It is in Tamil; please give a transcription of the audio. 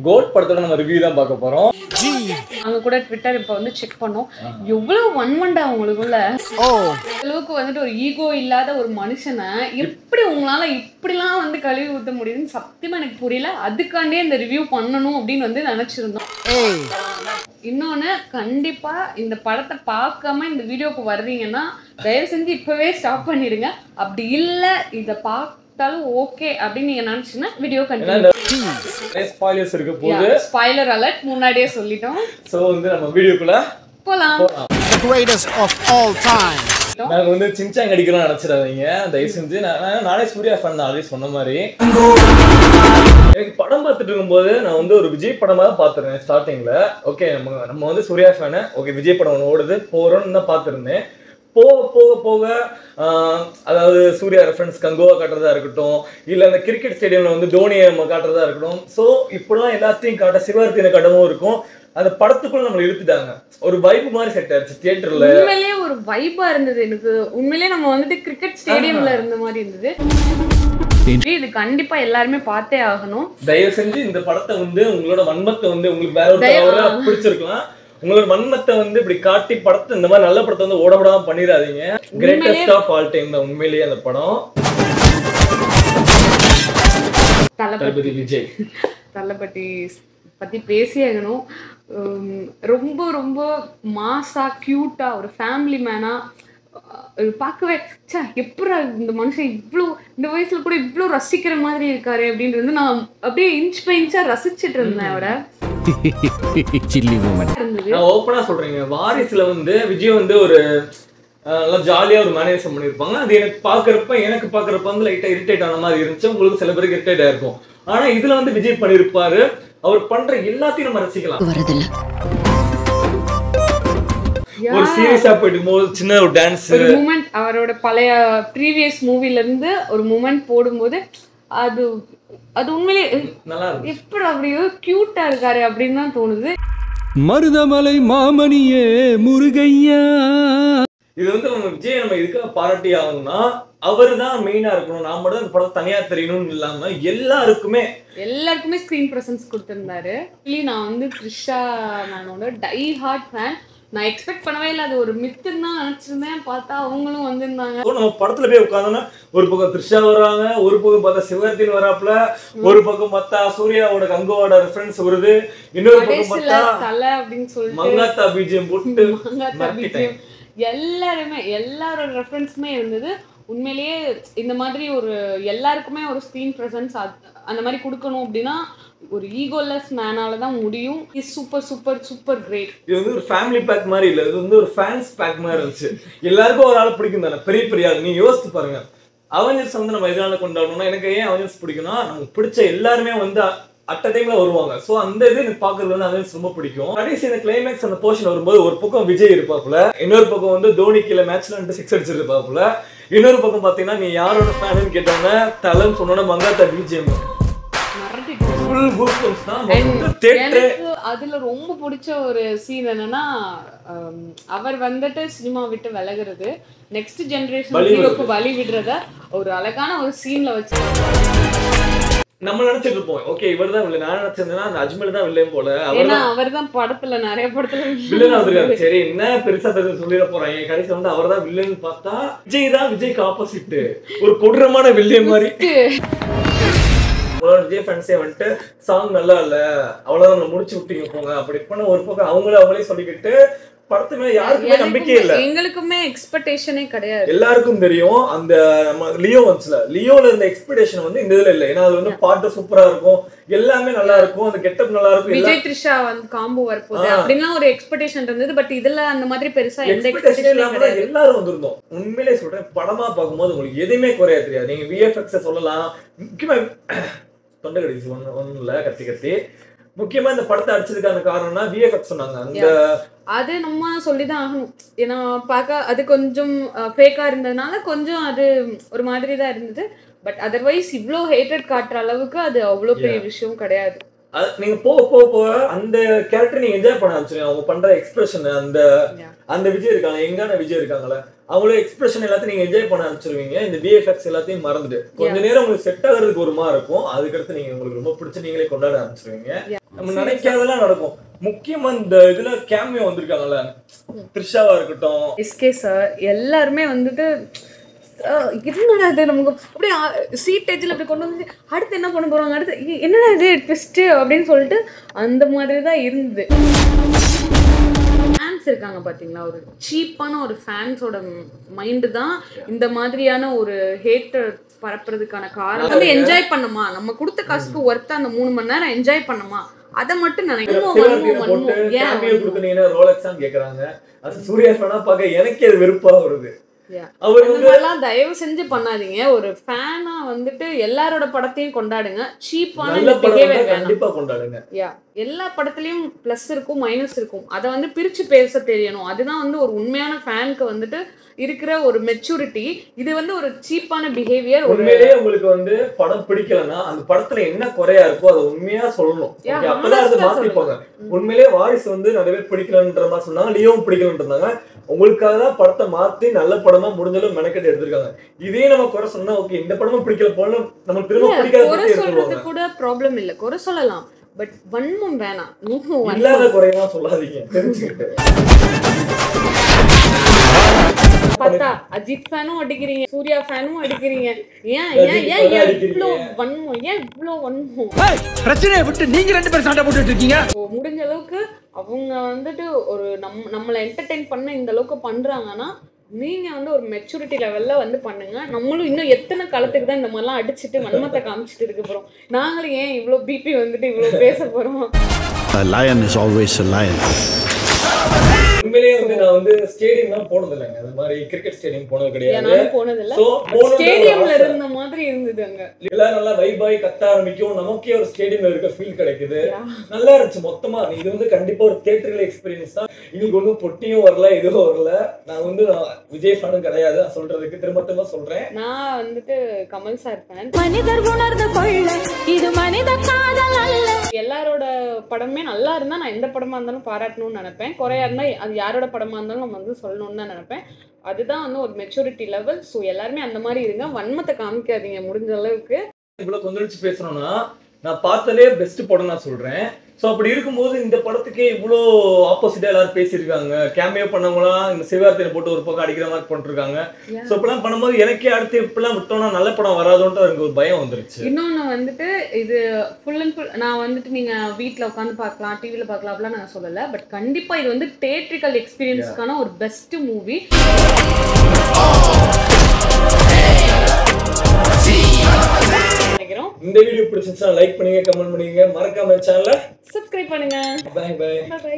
கோட் படத்தோட நம்ம ரிவ்யூ தான் பார்க்க போறோம். அங்க கூட ட்விட்டர் இப்போ வந்து செக் பண்ணோம். எவ்வளவு வன்மண்டா அவங்களுக்குள்ள. அளவுக்கு வந்துட்டு ஒரு ஈகோ இல்லாத ஒரு மனுஷனை எப்படி உங்களால இப்படிலாம் வந்து கழுவி ஊத்த முடியுதுன்னு சத்தியமா எனக்கு புரியல. அதுக்காண்டே இந்த ரிவ்யூ பண்ணணும் அப்படின்னு வந்து நினைச்சிருந்தோம். இன்னொன்னு, கண்டிப்பா இந்த படத்தை பார்க்காம இந்த வீடியோக்கு வர்றீங்கன்னா தயவு செஞ்சு இப்பவே ஸ்டாப் பண்ணிடுங்க. அப்படி இல்ல இதை பார்த்தாலும் ஓகே அப்படின்னு நீங்க நினைச்சீங்கன்னா வீடியோ கண்டினியூ. ஸ்பாயிலர்ஸ் இருக்க போது ஸ்பாயிலர் அலர்ட் முன்னாடியே சொல்லிட்டோம். சோ வந்து நம்ம வீடியோக்குள்ள போலாம். The greatest of all time. நாங்க வந்து சின்சாங் அடிக்கலாம் நினைச்சிடாதீங்க தயவு செஞ்சு. நானே சூர்யா ஃபேன் தான், அதே சொன்ன மாதிரி. எனக்கு படம் பார்த்துட்டு இருக்கும்போது நான் வந்து ஒரு விஜய் படமா தான் பார்த்துருந்தேன் ஸ்டார்டிங்ல. ஓகே நம்ம வந்து சூர்யா ஃபேனு, ஓகே விஜய் படம் ஒன்று ஓடுது போகிறோன்னு தான் பார்த்துருந்தேன். போக போக போக அதாவது சூர்யா ரெஃபரன்ஸ் கங்கோவா காட்டுறதா இருக்கட்டும், இல்லை அந்த கிரிக்கெட் ஸ்டேடியம்ல வந்து தோனியை நம்ம காட்டுறதா இருக்கட்டும், ஸோ இப்படிலாம் எல்லாத்தையும் காட்ட சிவகார்த்திகேயனை காட்டவும் இருக்கும். அந்த படத்துக்குள்ள நம்மளை இழுத்துட்டாங்க. ஒரு வைப் மாதிரி செட் ஆயிடுச்சு தியேட்டர்ல. உண்மையிலேயே ஒரு வைப்பா இருந்தது எனக்கு. உண்மையிலேயே நம்ம வந்துட்டு கிரிக்கெட் ஸ்டேடியம்ல இருந்த மாதிரி இருந்தது. இது கண்டிப்பா எல்லாருமே பார்த்தே ஆகணும். தயவு செஞ்சு இந்த படத்தை வந்து உங்களோட வன்மத்தை வந்து உங்களுக்கு வேற ஒரு பிடிச்சிருக்கலாம். உங்களோட வன்மத்தை வந்து இப்படி காட்டி படத்தை இந்த மாதிரி நல்ல படத்தை வந்து ஓட விடாம பண்ணிடாதீங்க. கிரேட்டஸ்ட் ஆஃப் ஆல் டைம் தான் உண்மையிலேயே அந்த படம். தளபதி விஜய் தளபதி பத்தி பேசியாகணும். ரொம்ப ரொம்ப மாசா கியூட்டா ஒரு ஃபேமிலி மேனா பார்க்கவே எப்படா இந்த மனுஷன் இவ்வளோ இந்த வயசுல கூட இவ்வளோ ரசிக்கிற மாதிரி இருக்காரு அப்படின்றது நான் அப்படியே இன்ச் பை இன்ச்சா ரசிச்சுட்டு இருந்தேன். அவரை நான் ஓப்பனா சொல்றேங்க, வாரிசுல வந்து விஜய் வந்து ஒரு நல்லா ஜாலியா ஒரு மேனேஜ் பண்ணியிருப்பாங்க. அது எனக்கு பாக்குறப்ப வந்து லைட்டா இரிட்டேட் ஆன மாதிரி இருந்துச்சு. உங்களுக்கு சில பேருக்கு இரிட்டேட் ஆயிருக்கும். ஆனா இதுல வந்து விஜய் பண்ணிருப்பாரு. அவர் பண்ற எல்லாத்தையும் நம்ம ரசிக்கலாம். ஒரு சீரியஸா போயிட்டு போது சின்ன ஒரு டான்ஸ் ஒரு மூமெண்ட் அவரோட பழைய ப்ரீவியஸ் மூவில இருந்து ஒரு மூமெண்ட் போடும்போது அது அது உண்மையிலே நல்லா இருக்கு. எப்படி அப்படியே கியூட்டா இருக்காரு அப்படின்னு தான் தோணுது. மருதமலை மாமணியே முருகையா. இது வந்து நம்ம விஜய் நம்ம இதுக்காக பாராட்டி ஆகணும்னா அவரு தான் மெயினா இருக்கணும். நான் மட்டும் அந்த படம் தனியா தெரியணும்னு இல்லாம எல்லாருக்குமே ஸ்கிரீன் பிரசன்ஸ் கொடுத்திருந்தாரு. நான் வந்து த்ரிஷா மேனோட டை ஹார்ட் ஃபேன். நான் எக்ஸ்பெக்ட் பண்ணவே இல்லை, அது ஒரு மித்துன்னு தான் நினைச்சிருந்தேன். பார்த்தா அவங்களும் வந்திருந்தாங்க. நம்ம படத்துல போய் உட்காந்தோம்னா ஒரு பக்கம் த்ரிஷா வர்றாங்க, ஒரு பக்கம் பார்த்தா சிவகார்த்திகேயன் வராப்புல, ஒரு பக்கம் பார்த்தா சூர்யாவோட கங்கோவோட ரெஃபரன்ஸ் வருது, இன்னொரு பக்கம் பார்த்தா தலை அப்படின்னு சொல்லிட்டு மங்காத்தா பிஜிஎம் போட்டு மங்காத்தா பிஜிஎம் எல்லாரோட ரெஃபரன்ஸுமே இருந்தது. உண்மையிலேயே இந்த மாதிரி ஒரு எல்லாருக்குமே ஒரு ஸ்க்ரீன் ப்ரெசன்ஸ் அந்த மாதிரி கொடுக்கணும் அப்படின்னா ஒரு ஈகோலெஸ் மேனால தான் முடியும். Is super super super great. இது வந்து ஒரு ஃபேமிலி பேக் மாதிரி இல்லை, இது வந்து ஒரு ஃபேன்ஸ் பேக் மாதிரி இருந்துச்சு. எல்லாருக்கும் ஒரு ஆள் பிடிக்கும் தானே, பெரிய ஆள். நீங்க யோசித்து பாருங்க, அவெஞ்சர்ஸ் வந்து நம்ம எதனால கொண்டாடணும்னா, எனக்கு ஏன் அவெஞ்சர்ஸ் பிடிக்கும்னா நமக்கு பிடிச்ச எல்லாருமே வந்து அட் டைம்ல வருவாங்க. ஸோ அந்த இது எனக்கு பாக்குறது வந்து அவெஞ்சர்ஸ் ரொம்ப பிடிக்கும். கடைசி இந்த கிளைமேக்ஸ் அந்த போர்ஷன் வரும்போது ஒரு பக்கம் விஜய் இருப்பாப்புல, இன்னொரு பக்கம் வந்து தோனி கீழே மேட்ச்ல 6 அடிச்சிருப்பாப்புல, இன்னொரு பக்கம் பாத்தீங்கன்னா நீ யாரோட ஃபேனு கேட்டாங்க தலம் சொன்னோன்னா மங்காத்தா பிஜிஎம். அதுல ரொம்ப பிடிச்ச ஒரு சீன் என்னன்னா, அவர் வந்துட்டு சினிமா விட்டு விலகுறது, நெக்ஸ்ட் ஜெனரேஷன் ஹீரோக்கு வழி விடுறத ஒரு அழகான ஒரு சீன்ல வச்சு நம்ம நினைச்சிட்டு இருப்போம். ஓகே இவர் தான் வில்லன். நான் நினைச்சிருந்தேன்னா அந்த அஜ்மல் தான் வில்லன் போல. அவர் தான் படத்துல நிறைய படத்துல வில்லன் வந்திருக்காரு. சரி என்ன பெருசா சொல்லிட போறாங்க, கடைசி வந்து அவர் தான் வில்லன் பார்த்தா விஜய் தான் விஜய்க்கு ஆப்போசிட் ஒரு கொடூரமான வில்லன் மாதிரி. விஜய் ஃபேன்ஸே வந்துட்டு சாங் நல்லா இல்ல, அவ்வளவுதான் முடிச்சு விட்டீங்க போங்க அப்படி பண்ண ஒரு பக்கம் அவங்களே சொல்லிக்கிட்டு படத்து மேல யாருக்குமே நம்பிக்கை இல்ல. எங்களுக்குமே எக்ஸ்பெக்டேஷனே கிடையாது. எல்லாருக்கும் தெரியும் அந்த நம்ம லியோ வந்துச்சுல, லியோல இருந்த எக்ஸ்பெக்டேஷன் வந்து இந்த இதுல இல்ல. ஏன்னா அது வந்து பாட்டு சூப்பரா இருக்கும், எல்லாமே நல்லா இருக்கும், அந்த கெட்டப் நல்லா இருக்கும். விஜய் த்ரிஷா வந்து காம்போ வரப்போகுது அப்படின்னா ஒரு எக்ஸ்பெக்டேஷன் இருந்தது. பட் இதுல அந்த மாதிரி பெருசா எந்த எக்ஸ்பெக்டேஷன் இல்லாம எல்லாரும் வந்திருந்தோம். உண்மையிலே சொல்றேன், படமா பார்க்கும்போது உங்களுக்கு எதுவுமே குறைய தெரியாது. நீங்க விஎஃப்எக்ஸ் சொல்லலாம், முக்கியமா தொண்டை கடிச்சு ஒன்னும் இல்ல கத்தி முக்கியமா இந்த படத்தை அடிச்சதுக்கான காரணம்னா விஎஃப்எக்ஸ் சொன்னாங்க. அந்த அது நம்ம சொல்லிதான் ஆகணும். ஏன்னா பார்க்க அது கொஞ்சம் ஃபேக்கா இருந்ததுனால கொஞ்சம் அது ஒரு மாதிரி தான் இருந்தது. பட் அதர்வைஸ் இவ்வளோ ஹேட்டட் காட்டுற அளவுக்கு அது அவ்வளோ பெரிய விஷயம் கிடையாது. நீங்க போக போக போக அந்த கேரக்டர் நீங்க என்ஜாய் பண்ண ஆரம்பிச்சிருங்க. அவங்க பண்ற எக்ஸ்பிரஷன், அந்த விஜய் இருக்காங்க, எங்கான விஜய் இருக்காங்களே, அவங்களோட எக்ஸ்பிரஷன் எல்லாத்தையும் நீங்க என்ஜாய் பண்ண ஆரம்பிச்சிருவீங்க. இந்த விஎஃப்எக்ஸ் எல்லாத்தையும் மறந்துட்டு கொஞ்ச நேரம் உங்களுக்கு செட் ஆகுறதுக்கு ஒரு மாதிரி இருக்கும். அதுக்கடுத்து நீங்க உங்களுக்கு ரொம்ப பிடிச்ச நீங்களே கொண்டாட ஆரம்பிச்சிருவீங்க. நம்ம நினைக்காதெல்லாம் நடக்கும். முக்கியமா இந்த இதுல கேமியோ வந்திருக்காங்கல்ல, த்ரிஷாவா இருக்கட்டும், எஸ்கே சார், எல்லாருமே வந்துட்டு என்னடா இது நமக்கு அப்படியே சீட் டேஜில் அப்படி கொண்டு வந்து அடுத்து என்ன பண்ண போகிறாங்க, அடுத்து என்னடா இது ட்விஸ்ட்டு அப்படின்னு சொல்லிட்டு அந்த மாதிரி தான் இருந்தது. ஃபேன்ஸ் இருக்காங்க பார்த்தீங்களா, ஒரு சீப்பான ஒரு ஃபேன்ஸோட மைண்டு தான் இந்த மாதிரியான ஒரு ஹேட்டர் பரப்புறதுக்கான காரணம். வந்து என்ஜாய் பண்ணுமா, நம்ம கொடுத்த காசுக்கு ஒர்த்தா அந்த 3 மணி நேரம் என்ஜாய் பண்ணுமா, அதை மட்டும் நினைக்கிறோம். சூர்யா ஃபேனா பார்க்க எனக்கே அது வெறுப்பா வருது. தயவு செஞ்சு பண்ணாதீங்க. ஒரு ஃபேனா வந்துட்டு எல்லாரோட படத்தையும் கொண்டாடுங்க. சீப்பான கண்டிப்பா கொண்டாடுங்க. எல்லா படத்துலயும் பிளஸ் இருக்கும், மைனஸ் இருக்கும். அதை வந்து பிரிச்சு பேச தெரியணும். அதுதான் வந்து ஒரு உண்மையான ஃபேனுக்கு வந்துட்டு இருக்கிற ஒரு மெச்சூரிட்டி. இது வந்து ஒரு சீப்பான பிஹேவியர். உண்மையிலேயே உங்களுக்கு வந்து படம் பிடிக்கலன்னா அந்த படத்துல என்ன குறையா இருக்கோ அதை உண்மையா சொல்லணும். அப்பதான் அதை மாத்திப்பாங்க. உண்மையிலேயே வாரிசு வந்து நிறைய பேர் பிடிக்கலன்ற மாதிரி சொன்னாங்க, லியோவும் பிடிக்கலன்றாங்க. உங்களுக்காக தான் படத்தை மாத்தி நல்ல படமா முடிஞ்சாலும் மெனக்கெட்டு எடுத்திருக்காங்க. இதே நம்ம குறை சொன்னா ஓகே இந்த படமும் பிடிக்கல போல நம்ம திரும்ப பிடிக்காத கூட ப்ராப்ளம் இல்ல, குறை சொல்லலாம். பட் வன்மம் வேணாம். இல்லாத குறையெல்லாம் சொல்லாதீங்க, தெரிஞ்சுக்கிட்டு. பார்த்தா அஜித் ஃபேனும் அடிக்கிறீங்க, சூர்யா ஃபேனும் அடிக்கிறீங்க. ஏன் இவ்ளோ வன்மம், ஏன் இவ்ளோ வன்மம்? பிரச்சனையை விட்டு நீங்க 2 பேரும் சண்டை போட்டுட்டு இருக்கீங்க. முடிஞ்ச அளவுக்கு அவங்க வந்துட்டு ஒரு நம்மளை என்டர்டெயின் பண்ண இந்த அளவுக்கு பண்றாங்கன்னா நீங்க வந்து ஒரு மெச்சூரிட்டி லெவல்ல வந்து பண்ணுங்க. நம்மளும் இன்னும் எத்தனை காலத்துக்கு தான் இந்த மாதிரிலாம் அடிச்சுட்டு வன்மத்தை காமிச்சிட்டு இருக்க போறோம்? நாங்களும் ஏன் இவ்வளோ பிபி வந்துட்டு இவ்வளோ பேச போறோம்? A lion is always a lion. உண்மையிலேயே வந்து நான் வந்து ஸ்டேடியம்லாம் போனது இல்லைங்க. அது மாதிரி கிரிக்கெட் ஸ்டேடியம் போனது கிடையாது. நான் போனது இல்ல. ஸ்டேடியம்ல இருந்த மாதிரி இருந்தது. அங்க எல்லாம் நல்லா வைபாய் கத்த ஆரம்பிக்கும். நமக்கே ஒரு ஸ்டேடியம்ல இருக்க ஃபீல் கிடைக்குது. நல்லா இருந்துச்சு மொத்தமா. இது வந்து கண்டிப்பா ஒரு தியேட்டர்ல எக்ஸ்பீரியன்ஸ் தான். இதுக்கு ஒன்றும் பொட்டியும் வரல, எதுவும் வரல. நான் வந்து விஜய் ஃபேனும் கிடையாது. நான் சொல்றதுக்கு திரும்ப சொல்றேன், நான் வந்துட்டு கமல் சார் ஃபேன். மனிதர் உணர்ந்து கொள்ள இது மனித காதல் அல்ல. எல்லாரோட படமே நல்லா இருந்தா நான் எந்த படமா இருந்தாலும் பாராட்டணும்னு நினைப்பேன். குறையா இருந்தா அது யாரோட படமா இருந்தாலும் நம்ம வந்து சொல்லணும்னு தான் நினைப்பேன். அதுதான் வந்து ஒரு மெச்சூரிட்டி லெவல். ஸோ எல்லாருமே அந்த மாதிரி இருங்க, வன்மத்தை காமிக்காதீங்க முடிஞ்ச அளவுக்கு. இவ்வளவு கொந்தளிச்சு பேசுறோம்னா நான் பார்த்ததே பெஸ்ட் படம் நான் சொல்றேன். ஸோ அப்படி இருக்கும்போது இந்த படத்துக்கே இவ்வளோ ஆப்போசிட்டா எல்லாரும் பேசியிருக்காங்க. கேமியோ பண்ணவங்களாம் இந்த சிவகார்த்தியை போட்டு ஒரு பக்கம் அடிக்கிற மாதிரி பண்ணிருக்காங்க. ஸோ இப்பெல்லாம் பண்ணும்போது எனக்கே அடுத்து இப்பெல்லாம் விட்டோம்னா நல்ல படம் வராதோன்ட்டு எனக்கு ஒரு பயம் வந்துருச்சு. இன்னொன்று வந்துட்டு இது ஃபுல் அண்ட் ஃபுல் நான் வந்துட்டு நீங்க வீட்டில் உட்காந்து பார்க்கலாம், டிவியில் பார்க்கலாம் அப்படிலாம் நான் சொல்லலை. பட் கண்டிப்பா இது வந்து தியேட்ரிக்கல் எக்ஸ்பீரியன்ஸ்க்கான ஒரு பெஸ்ட் மூவி. இந்த வீடியோ பிடிச்சிருந்தா லைக் பண்ணுங்க, கமெண்ட் பண்ணுங்க, மறக்காம சேனலை சப்ஸ்கிரைப் பண்ணுங்க. Bye by.